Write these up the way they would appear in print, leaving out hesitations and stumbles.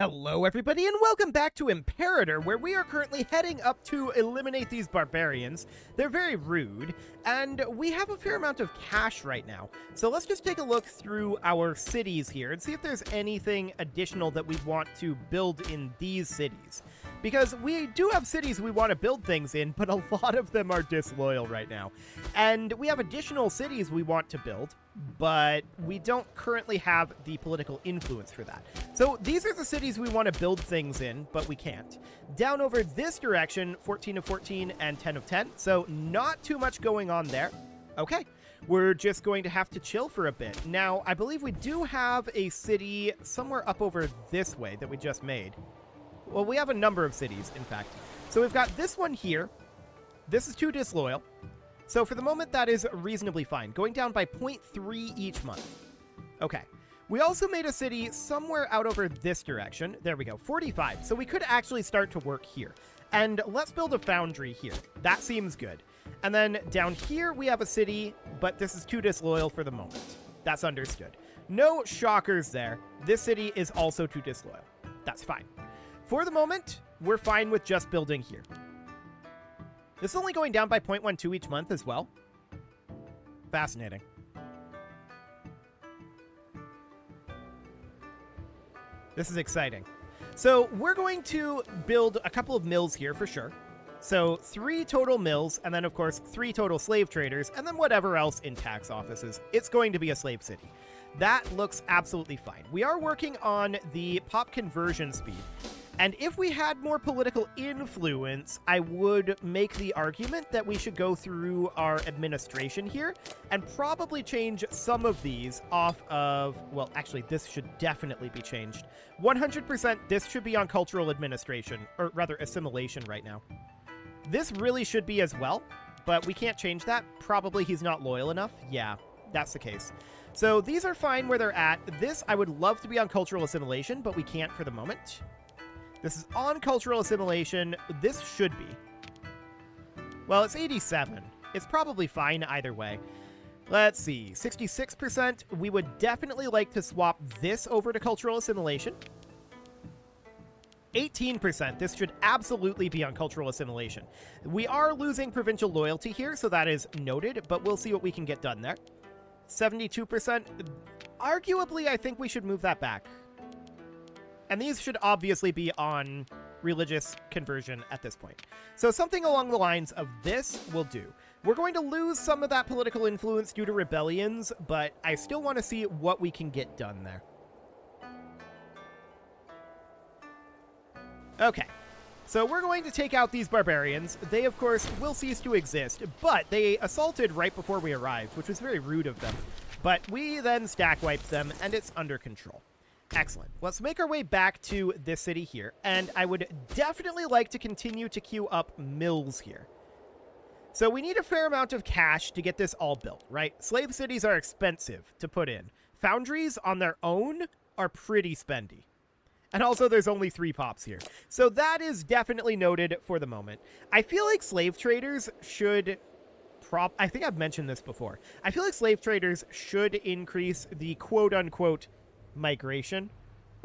Hello everybody and welcome back to Imperator, where we are currently heading up to eliminate these barbarians. They're very rude, and we have a fair amount of cash right now. So let's just take a look through our cities here and see if there's anything additional that we want to build in these cities. Because we do have cities we want to build things in, but a lot of them are disloyal right now. And we have additional cities we want to build, but we don't currently have the political influence for that. So these are the cities we want to build things in, but we can't. Down over this direction, 14 of 14 and 10 of 10, so not too much going on there. Okay, we're just going to have to chill for a bit. Now, I believe we do have a city somewhere up over this way that we just made. Well, we have a number of cities, in fact. So we've got this one here. This is too disloyal. So for the moment, that is reasonably fine. Going down by 0.3 each month. Okay. We also made a city somewhere out over this direction. There we go, 45. So we could actually start to work here. And let's build a foundry here. That seems good. And then down here, we have a city, but this is too disloyal for the moment. That's understood. No shockers there. This city is also too disloyal. That's fine. For the moment, we're fine with just building here. This is only going down by 0.12 each month as well. Fascinating. This is exciting. So we're going to build a couple of mills here for sure. So 3 total mills, and then of course 3 total slave traders, and then whatever else in tax offices. It's going to be a slave city. That looks absolutely fine. We are working on the pop conversion speed. And if we had more political influence, I would make the argument that we should go through our administration here and probably change some of these off of, well, actually, this should definitely be changed. 100% this should be on cultural administration, or rather assimilation right now. This really should be as well, but we can't change that. Probably he's not loyal enough. Yeah, that's the case. So these are fine where they're at. This I would love to be on cultural assimilation, but we can't for the moment. This is on cultural assimilation. This should be. Well, it's 87. It's probably fine either way. Let's see. 66%. We would definitely like to swap this over to cultural assimilation. 18%. This should absolutely be on cultural assimilation. We are losing provincial loyalty here, so that is noted, but we'll see what we can get done there. 72%. Arguably, I think we should move that back. And these should obviously be on religious conversion at this point. So something along the lines of this will do. We're going to lose some of that political influence due to rebellions, but I still want to see what we can get done there. Okay, so we're going to take out these barbarians. They, of course, will cease to exist, but they assaulted right before we arrived, which was very rude of them. But we then stack wiped them, and it's under control. Excellent. Let's make our way back to this city here, and I would definitely like to continue to queue up mills here. So we need a fair amount of cash to get this all built, right? Slave cities are expensive to put in. Foundries on their own are pretty spendy. And also there's only 3 pops here. So that is definitely noted for the moment. I feel like slave traders should I think I've mentioned this before. I feel like slave traders should increase the quote-unquote migration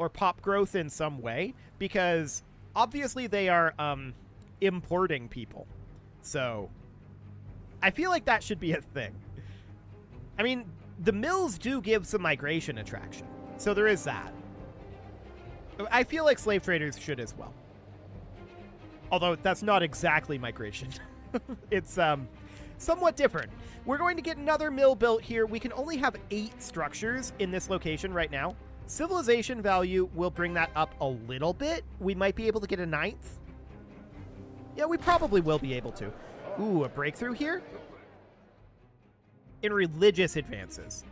or pop growth in some way, because obviously they are importing people. So I feel like that should be a thing. I mean, the mills do give some migration attraction, so there is that. I feel like slave traders should as well. Although that's not exactly migration. It's somewhat different. We're going to get another mill built here. We can only have 8 structures in this location right now. Civilization value will bring that up a little bit. We might be able to get a 9th. Yeah, we probably will be able to. Ooh, a breakthrough here? In religious advances.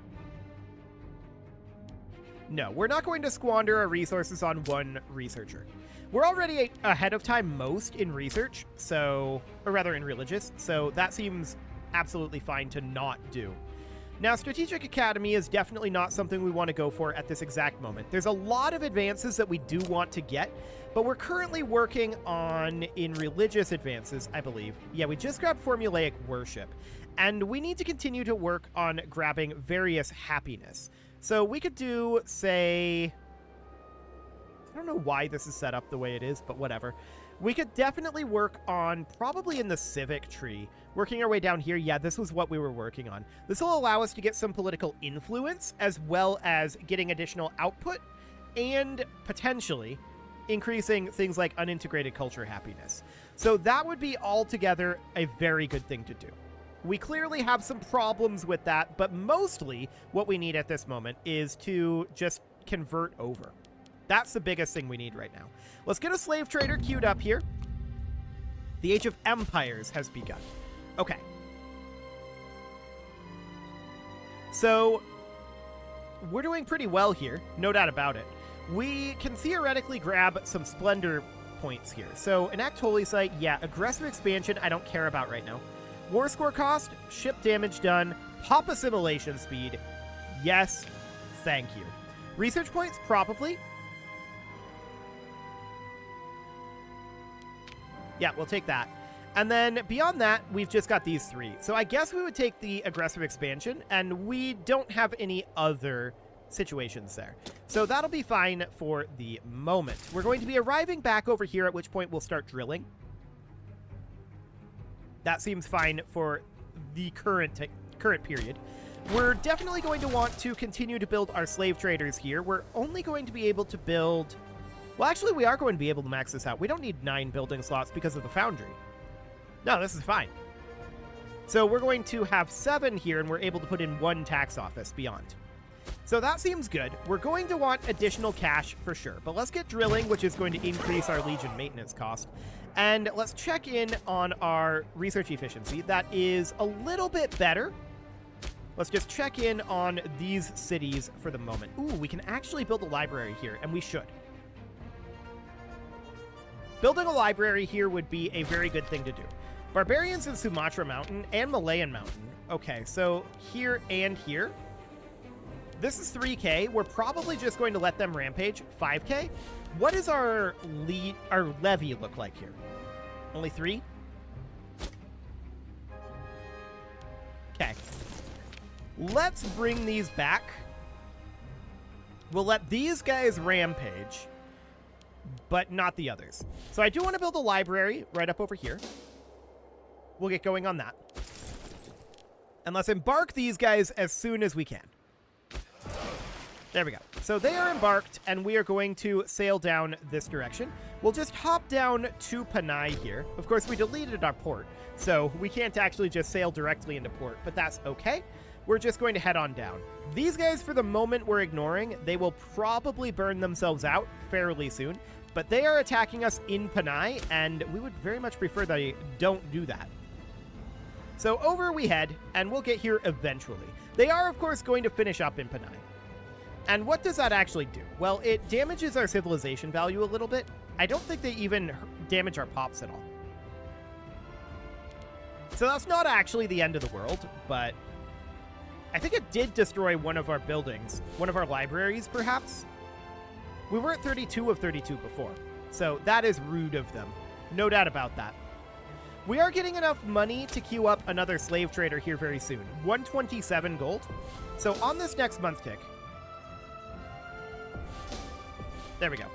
No, we're not going to squander our resources on one researcher. We're already ahead of time most in research, so, or rather in religious, so that seems absolutely fine to not do. Now, Strategic Academy is definitely not something we want to go for at this exact moment. There's a lot of advances that we do want to get, but we're currently working on, in religious advances, I believe. Yeah, we just grabbed formulaic worship, and we need to continue to work on grabbing various happiness. So we could do, say, I don't know why this is set up the way it is, but whatever. We could definitely work on, probably in the civic tree, working our way down here. Yeah, this was what we were working on. This will allow us to get some political influence, as well as getting additional output, and potentially increasing things like unintegrated culture happiness. So that would be altogether a very good thing to do. We clearly have some problems with that, but mostly what we need at this moment is to just convert over. That's the biggest thing we need right now. Let's get a slave trader queued up here. The Age of Empires has begun. Okay. So we're doing pretty well here, no doubt about it. We can theoretically grab some splendor points here. So enact holy site, yeah. Aggressive expansion, I don't care about right now. War score cost, ship damage done, pop assimilation speed, yes, thank you. Research points, probably. Yeah, we'll take that. And then beyond that, we've just got these three. So I guess we would take the aggressive expansion, and we don't have any other situations there. So that'll be fine for the moment. We're going to be arriving back over here, at which point we'll start drilling. That seems fine for the current period. We're definitely going to want to continue to build our slave traders here. We're only going to be able to build... Well, actually, we are going to be able to max this out. We don't need 9 building slots because of the foundry. No, this is fine. So we're going to have 7 here, and we're able to put in 1 tax office beyond. So that seems good. We're going to want additional cash for sure. But let's get drilling, which is going to increase our Legion maintenance cost. And let's check in on our research efficiency. That is a little bit better. Let's just check in on these cities for the moment. Ooh, we can actually build a library here, and we should. Building a library here would be a very good thing to do. Barbarians in Sumatra Mountain and Malayan Mountain. Okay, so here and here. This is 3K. We're probably just going to let them rampage. 5K. What does our levy look like here? Only 3? Okay. Let's bring these back. We'll let these guys rampage, but not the others. So I do want to build a library right up over here. We'll get going on that. And let's embark these guys as soon as we can. There we go. So they are embarked, and we are going to sail down this direction. We'll just hop down to Panay here. Of course, we deleted our port, so we can't actually just sail directly into port, but that's okay. We're just going to head on down. These guys, for the moment, we're ignoring. They will probably burn themselves out fairly soon, but they are attacking us in Panay, and we would very much prefer they don't do that. So over we head, and we'll get here eventually. They are, of course, going to finish up in Panay. And what does that actually do? Well, it damages our civilization value a little bit. I don't think they even damage our pops at all. So that's not actually the end of the world, but I think it did destroy one of our buildings, one of our libraries, perhaps. We were at 32 of 32 before, so that is rude of them. No doubt about that. We are getting enough money to queue up another slave trader here very soon. 127 gold. So on this next month tick, there we go.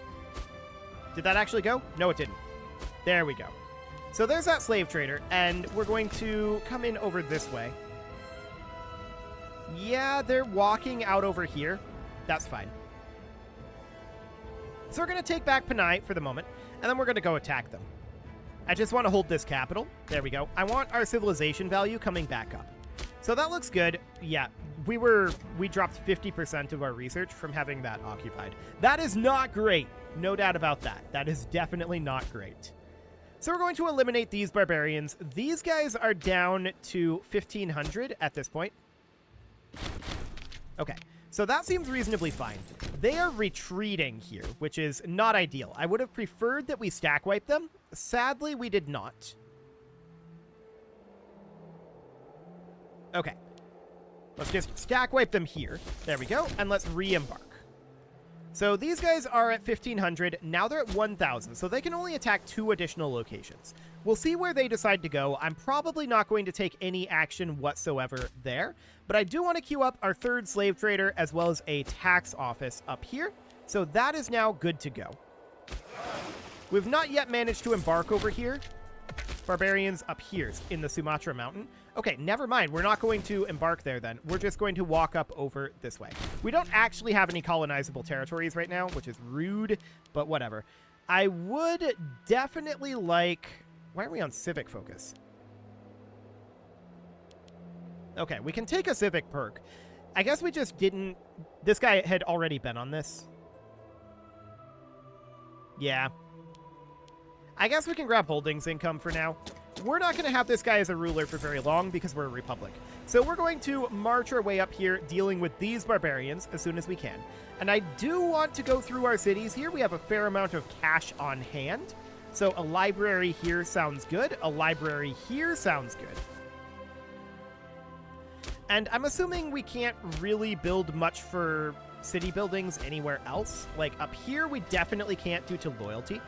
Did that actually go? No, it didn't. There we go. So there's that slave trader, and we're going to come in over this way. Yeah, they're walking out over here. That's fine. So we're going to take back Panay for the moment, and then we're going to go attack them. I just want to hold this capital. There we go. I want our civilization value coming back up. So that looks good. Yeah, we dropped 50% of our research from having that occupied. That is not great. No doubt about that. That is definitely not great. So we're going to eliminate these barbarians. These guys are down to 1,500 at this point. Okay, so that seems reasonably fine. They are retreating here, which is not ideal. I would have preferred that we stack wipe them. Sadly, we did not. Okay. Let's just stack wipe them here. There we go. And let's re-embark. So these guys are at 1,500. Now they're at 1,000. So they can only attack 2 additional locations. We'll see where they decide to go. I'm probably not going to take any action whatsoever there. But I do want to queue up our 3rd slave trader as well as a tax office up here. So that is now good to go. We've not yet managed to embark over here. Barbarians up here in the Sumatra Mountain. Okay, never mind. We're not going to embark there then. We're just going to walk up over this way. We don't actually have any colonizable territories right now, which is rude, but whatever. I would definitely like... Why are we on civic focus? Okay, we can take a civic perk. I guess we just didn't... This guy had already been on this. Yeah. I guess we can grab holdings income for now. We're not going to have this guy as a ruler for very long because we're a republic. So we're going to march our way up here dealing with these barbarians as soon as we can. And I do want to go through our cities here. We have a fair amount of cash on hand. So a library here sounds good. A library here sounds good. And I'm assuming we can't really build much for city buildings anywhere else. Like up here, we definitely can't due to loyalty.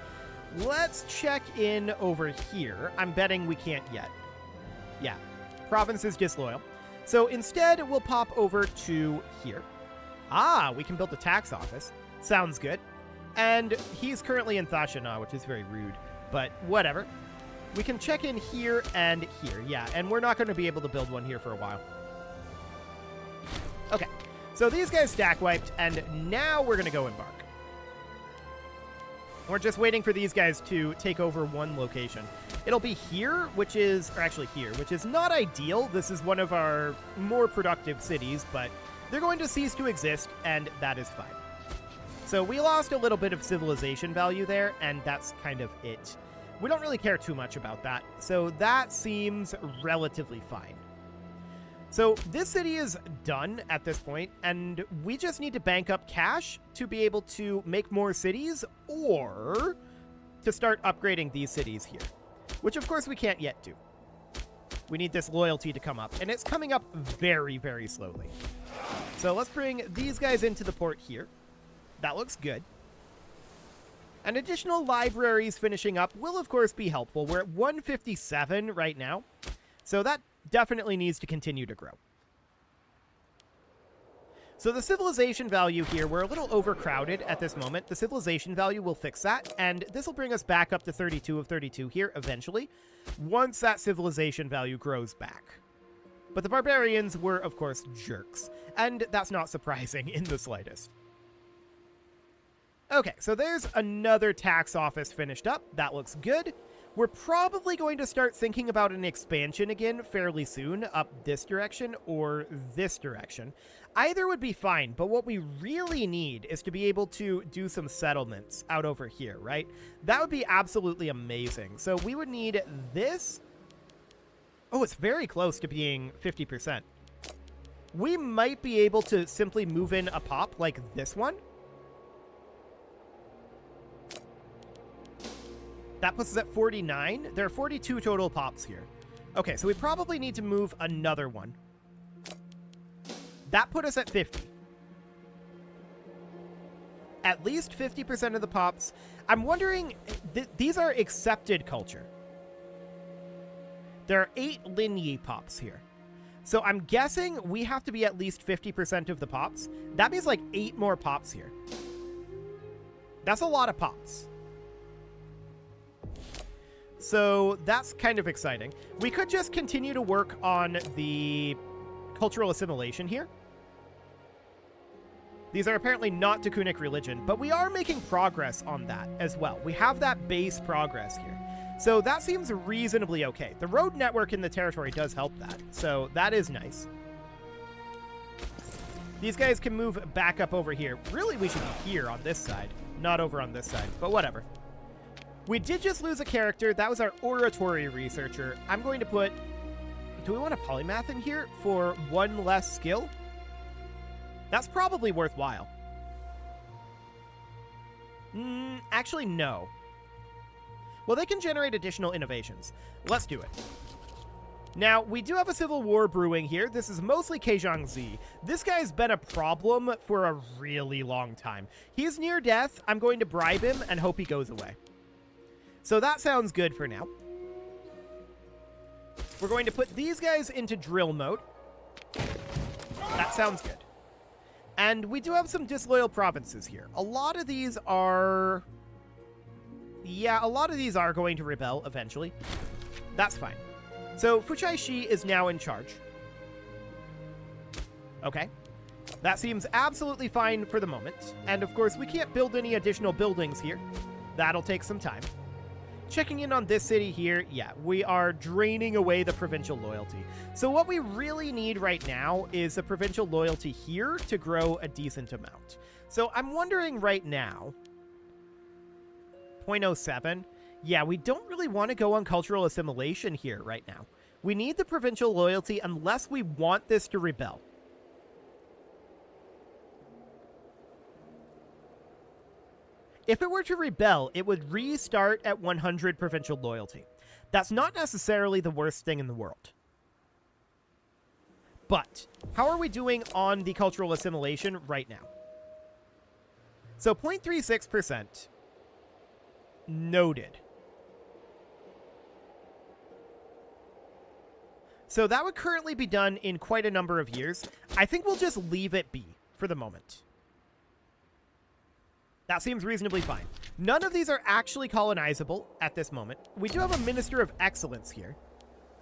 Let's check in over here. I'm betting we can't yet. Yeah, province is disloyal. So instead, we'll pop over to here. Ah, we can build a tax office. Sounds good. And he's currently in Thashana, which is very rude, but whatever. We can check in here and here. Yeah, and we're not going to be able to build one here for a while. Okay, so these guys stack wiped, and now we're going to go embark. We're just waiting for these guys to take over one location. It'll be here, which is, or actually here, which is not ideal. This is one of our more productive cities, but they're going to cease to exist, and that is fine. So we lost a little bit of civilization value there, and that's kind of it. We don't really care too much about that, so that seems relatively fine. So this city is done at this point, and we just need to bank up cash to be able to make more cities or to start upgrading these cities here, which of course we can't yet do. We need this loyalty to come up, and it's coming up very, very slowly. So let's bring these guys into the port here. That looks good. And additional libraries finishing up will of course be helpful. We're at 157 right now, so that definitely needs to continue to grow. So the civilization value here, we're a little overcrowded at this moment. The civilization value will fix that, and this will bring us back up to 32 of 32 here eventually, once that civilization value grows back. But the barbarians were, of course, jerks, and that's not surprising in the slightest. Okay, so there's another tax office finished up. That looks good. We're probably going to start thinking about an expansion again fairly soon, up this direction or this direction. Either would be fine, but what we really need is to be able to do some settlements out over here, right? That would be absolutely amazing. So we would need this. Oh, it's very close to being 50%. We might be able to simply move in a pop like this one. That puts us at 49. There are 42 total pops here. Okay, so we probably need to move another one. That put us at 50. At least 50% of the pops. I'm wondering, these are accepted culture. There are 8 Linyi pops here. So I'm guessing we have to be at least 50% of the pops. That means like 8 more pops here. That's a lot of pops. So that's kind of exciting. We could just continue to work on the cultural assimilation here. These are apparently not Takunic religion, but we are making progress on that as well. We have that base progress here. So that seems reasonably okay. The road network in the territory does help that, so that is nice. These guys can move back up over here. Really, we should be here on this side, not over on this side, but whatever. We did just lose a character. That was our oratory researcher. I'm going to put... Do we want a polymath in here for 1 less skill? That's probably worthwhile. Actually, no. Well, they can generate additional innovations. Let's do it. Now, we do have a civil war brewing here. This is mostly Keijiangzi. This guy's been a problem for a really long time. He's near death. I'm going to bribe him and hope he goes away. So that sounds good for now. We're going to put these guys into drill mode. That sounds good. And we do have some disloyal provinces here. A lot of these are... yeah, a lot of these are going to rebel eventually. That's fine. So Fuchai Shi is now in charge. Okay. That seems absolutely fine for the moment. And of course, we can't build any additional buildings here. That'll take some time. Checking in on this city here, yeah, we are draining away the provincial loyalty. So what we really need right now is a provincial loyalty here to grow a decent amount. So I'm wondering right now, 0.07, yeah, we don't really want to go on cultural assimilation here right now. We need the provincial loyalty unless we want this to rebel. If it were to rebel, it would restart at 100 provincial loyalty. That's not necessarily the worst thing in the world. But how are we doing on the cultural assimilation right now? So 0.36%. Noted. So that would currently be done in quite a number of years. I think we'll just leave it be for the moment. That seems reasonably fine. None of these are actually colonizable at this moment. We do have a Minister of Excellence here.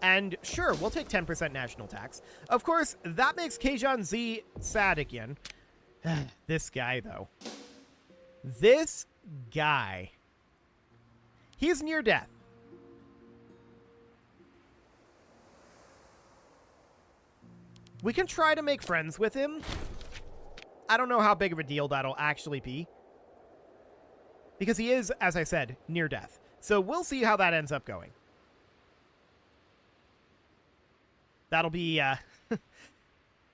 And sure, we'll take 10% national tax. Of course, that makes Keijan Z sad again. This guy, though. This guy. He's near death. We can try to make friends with him. I don't know how big of a deal that'll actually be. Because he is, as I said, near death. So we'll see how that ends up going. That'll be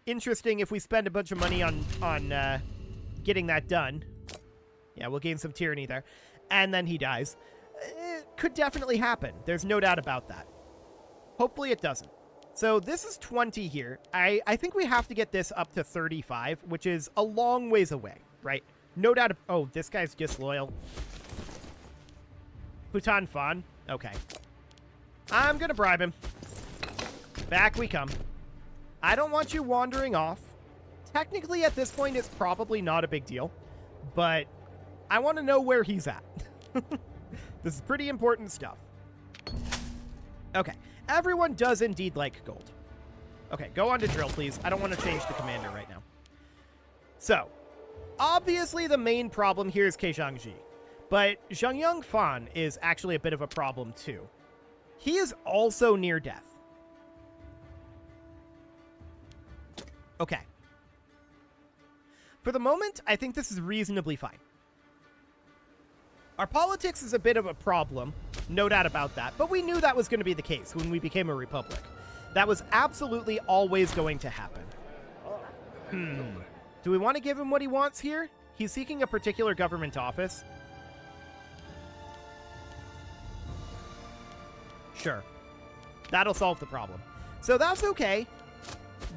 interesting if we spend a bunch of money on getting that done. Yeah, we'll gain some tyranny there. And then he dies. It could definitely happen. There's no doubt about that. Hopefully it doesn't. So this is 20 here. I think we have to get this up to 35, which is a long ways away, right? No doubt. Oh, this guy's disloyal. Bhutan Fan. Okay. I'm going to bribe him. Back we come. I don't want you wandering off. Technically, at this point, it's probably not a big deal. But I want to know where he's at. This is pretty important stuff. Okay. Everyone does indeed like gold. Okay, go on to drill, please. I don't want to change the commander right now. So, obviously, the main problem here is Keijiangji, but Zhangyang Fan is actually a bit of a problem too. He is also near death. Okay. For the moment, I think this is reasonably fine. Our politics is a bit of a problem, no doubt about that, but we knew that was going to be the case when we became a republic. That was absolutely always going to happen. Do we want to give him what he wants here? He's seeking a particular government office. Sure. That'll solve the problem. So that's okay.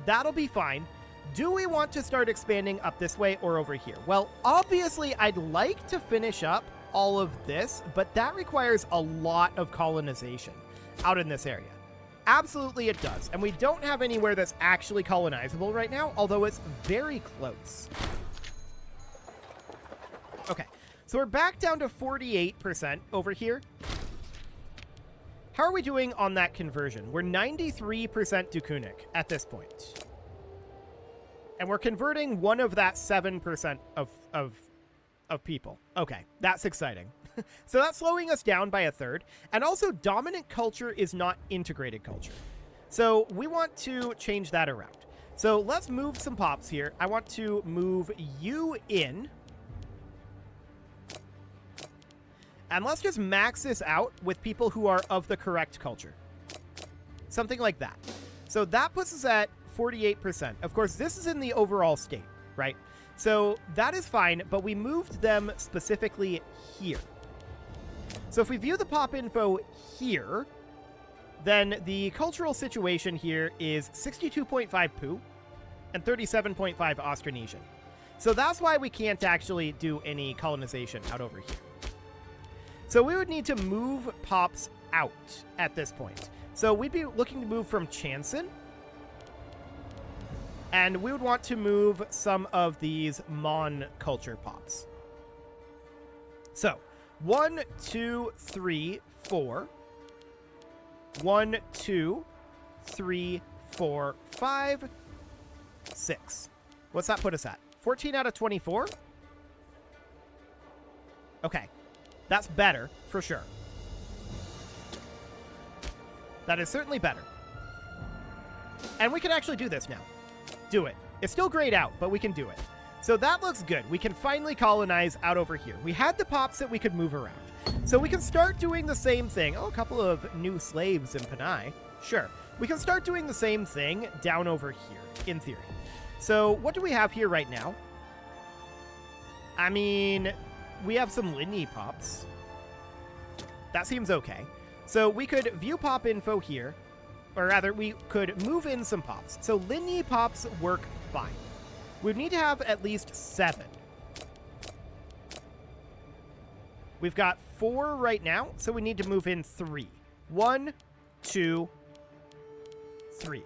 That'll be fine. Do we want to start expanding up this way or over here? Well, obviously, I'd like to finish up all of this, but that requires a lot of colonization out in this area. Absolutely it does. And we don't have anywhere that's actually colonizable right now, although it's very close. Okay, so we're back down to 48% over here. How are we doing on that conversion? We're 93% Dukunic at this point. And we're converting one of that 7% of people. Okay, that's exciting. So that's slowing us down by a third. And also, dominant culture is not integrated culture. So we want to change that around. So let's move some pops here. I want to move you in. And let's just max this out with people who are of the correct culture. Something like that. So that puts us at 48%. Of course, this is in the overall state, right? So that is fine, but we moved them specifically here. So if we view the pop info here, then the cultural situation here is 62.5 Poo and 37.5 Austronesian. So that's why we can't actually do any colonization out over here. So we would need to move pops out at this point. So we'd be looking to move from Chanson. And we would want to move some of these Mon culture pops. So 1, 2, 3, 4. 1, 2, 3, 4, 5, 6. What's that put us at? 14 out of 24? Okay. That's better, for sure. That is certainly better. And we can actually do this now. Do it. It's still grayed out, but we can do it. So that looks good. We can finally colonize out over here. We had the pops that we could move around. So we can start doing the same thing. Oh, a couple of new slaves in Panay. Sure. We can start doing the same thing down over here, in theory. So what do we have here right now? I mean, we have some Linyi pops. That seems okay. So we could view pop info here, or rather, we could move in some pops. So Linyi pops work fine. We'd need to have at least 7. We've got 4 right now, so we need to move in 3. 1, 2, 3.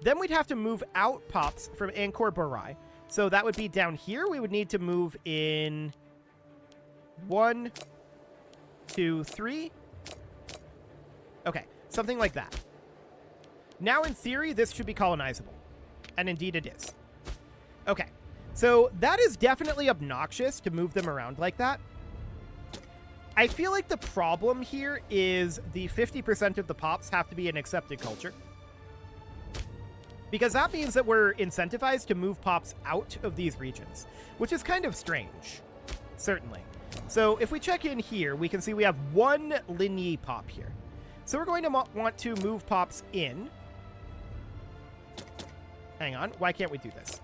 Then we'd have to move out pops from Angkor Barai. So that would be down here. We would need to move in 1, 2, 3. Okay, something like that. Now, in theory, this should be colonizable. And indeed it is. Okay, so that is definitely obnoxious to move them around like that. I feel like the problem here is the 50% of the pops have to be an accepted culture. Because that means that we're incentivized to move pops out of these regions, which is kind of strange, certainly. So if we check in here, we can see we have 1 Linyi pop here. So we're going to want to move pops in. Hang on, why can't we do this?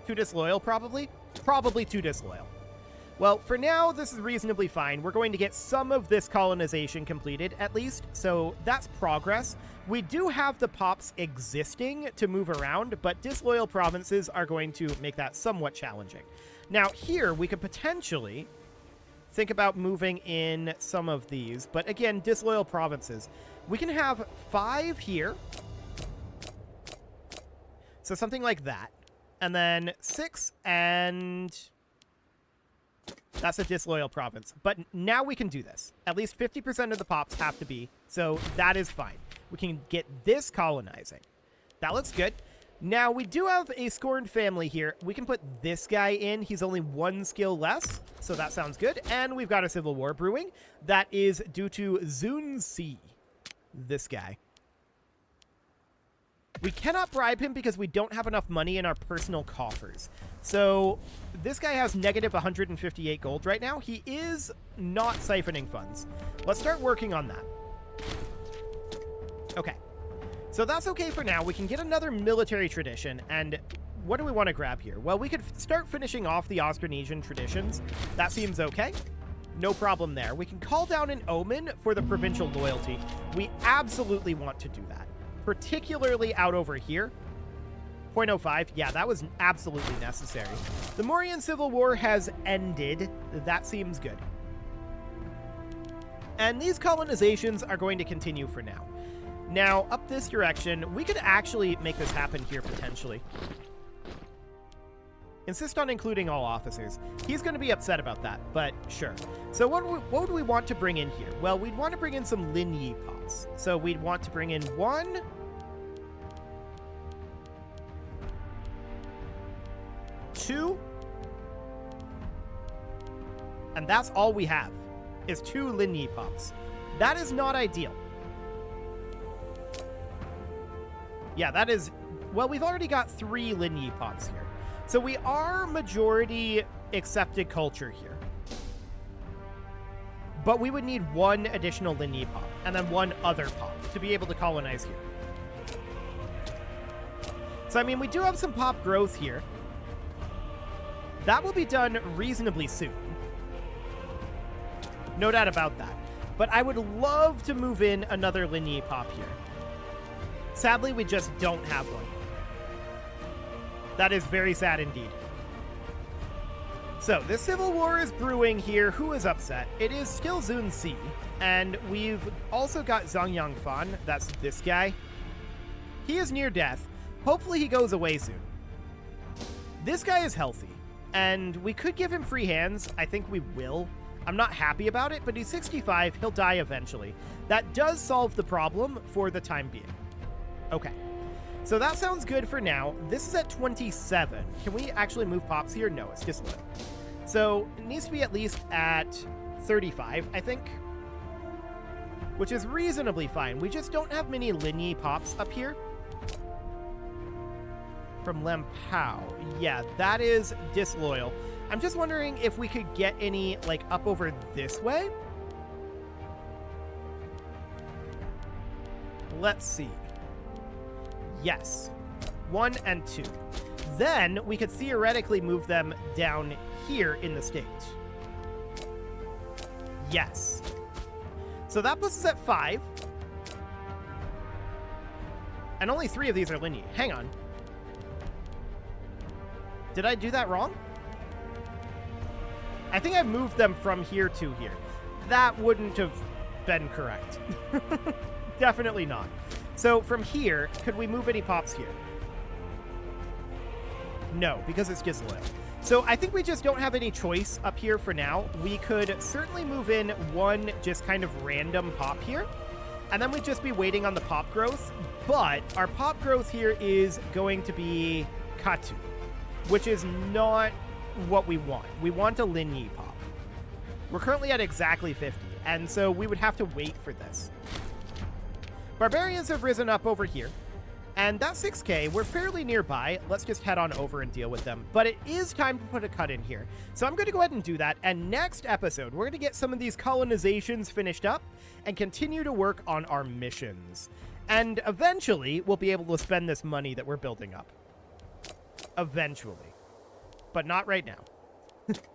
Too disloyal, probably? Probably too disloyal. Well, for now, this is reasonably fine. We're going to get some of this colonization completed, at least, so that's progress. We do have the pops existing to move around, but disloyal provinces are going to make that somewhat challenging. Now, here, we could potentially think about moving in some of these, but again, disloyal provinces. We can have 5 here. So something like that. And then 6 and... That's a disloyal province. But now we can do this. At least 50% of the pops have to be. So that is fine. We can get this colonizing. That looks good. Now, we do have a scorned family here. We can put this guy in. He's only 1 skill less. So that sounds good. And we've got a civil war brewing. That is due to Zun-Si. This guy. We cannot bribe him because we don't have enough money in our personal coffers. So this guy has negative 158 gold right now. He is not siphoning funds. Let's start working on that. Okay. So that's okay for now. We can get another military tradition. And what do we want to grab here? Well, we could start finishing off the Austronesian traditions. That seems okay. No problem there. We can call down an omen for the provincial loyalty. We absolutely want to do that. Particularly out over here. 0.05. Yeah, that was absolutely necessary. The Mauryan Civil War has ended. That seems good. And these colonizations are going to continue for now. Now, up this direction, we could actually make this happen here, potentially. Insist on including all officers. He's going to be upset about that, but sure. So what would we want to bring in here? Well, we'd want to bring in some Linyi pops. So we'd want to bring in 1... 2... and that's all we have, is 2 Linyi pops. That is not ideal. Yeah, that is... Well, we've already got 3 Linyi pops here. So we are majority accepted culture here. But we would need 1 additional Linyi pop, and then 1 other pop to be able to colonize here. So, I mean, we do have some pop growth here. That will be done reasonably soon. No doubt about that. But I would love to move in another Linyi pop here. Sadly, we just don't have one. That is very sad indeed. So, the Civil War is brewing here. Who is upset? It is still Zun-Si. And we've also got Zhang Yangfan. That's this guy. He is near death. Hopefully he goes away soon. This guy is healthy. And we could give him free hands. I think we will. I'm not happy about it, but he's 65. He'll die eventually. That does solve the problem for the time being. Okay. So that sounds good for now. This is at 27. Can we actually move pops here? No, it's just low. So it needs to be at least at 35, I think. Which is reasonably fine. We just don't have many Linyi pops up here. From Lempao. Yeah, that is disloyal. I'm just wondering if we could get any, like, up over this way. Let's see. Yes. 1 and 2. Then we could theoretically move them down here in the state. Yes. So that puts us at 5. And only 3 of these are Linyi. Hang on. Did I do that wrong? I think I moved them from here to here. That wouldn't have been correct. Definitely not. So from here, could we move any pops here? No, because it's disloyal. So I think we just don't have any choice up here for now. We could certainly move in one just kind of random pop here, and then we'd just be waiting on the pop growth. But our pop growth here is going to be Katu, which is not what we want. We want a Linyi pop. We're currently at exactly 50, and so we would have to wait for this. Barbarians have risen up over here, and that 6k, we're fairly nearby. Let's just head on over and deal with them. But it is time to put a cut in here. So I'm going to go ahead and do that, and next episode, we're going to get some of these colonizations finished up and continue to work on our missions. And eventually, we'll be able to spend this money that we're building up. Eventually. But not right now.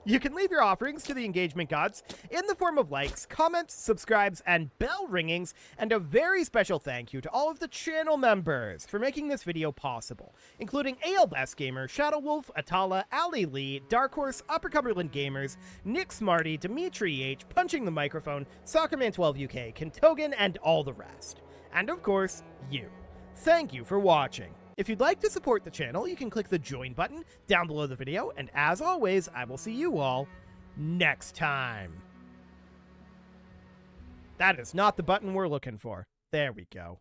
You can leave your offerings to the engagement gods in the form of likes, comments, subscribes, and bell ringings, and a very special thank you to all of the channel members for making this video possible, including AL Best Gamer, Shadow Wolf, Atala, Ali Lee, Dark Horse, Upper Cumberland Gamers, Nick Smarty, Dimitri H, Punching the Microphone, Soccerman12 UK, Kentogan, and all the rest. And of course, you. Thank you for watching. If you'd like to support the channel, you can click the join button down below the video, and as always, I will see you all next time. That is not the button we're looking for. There we go.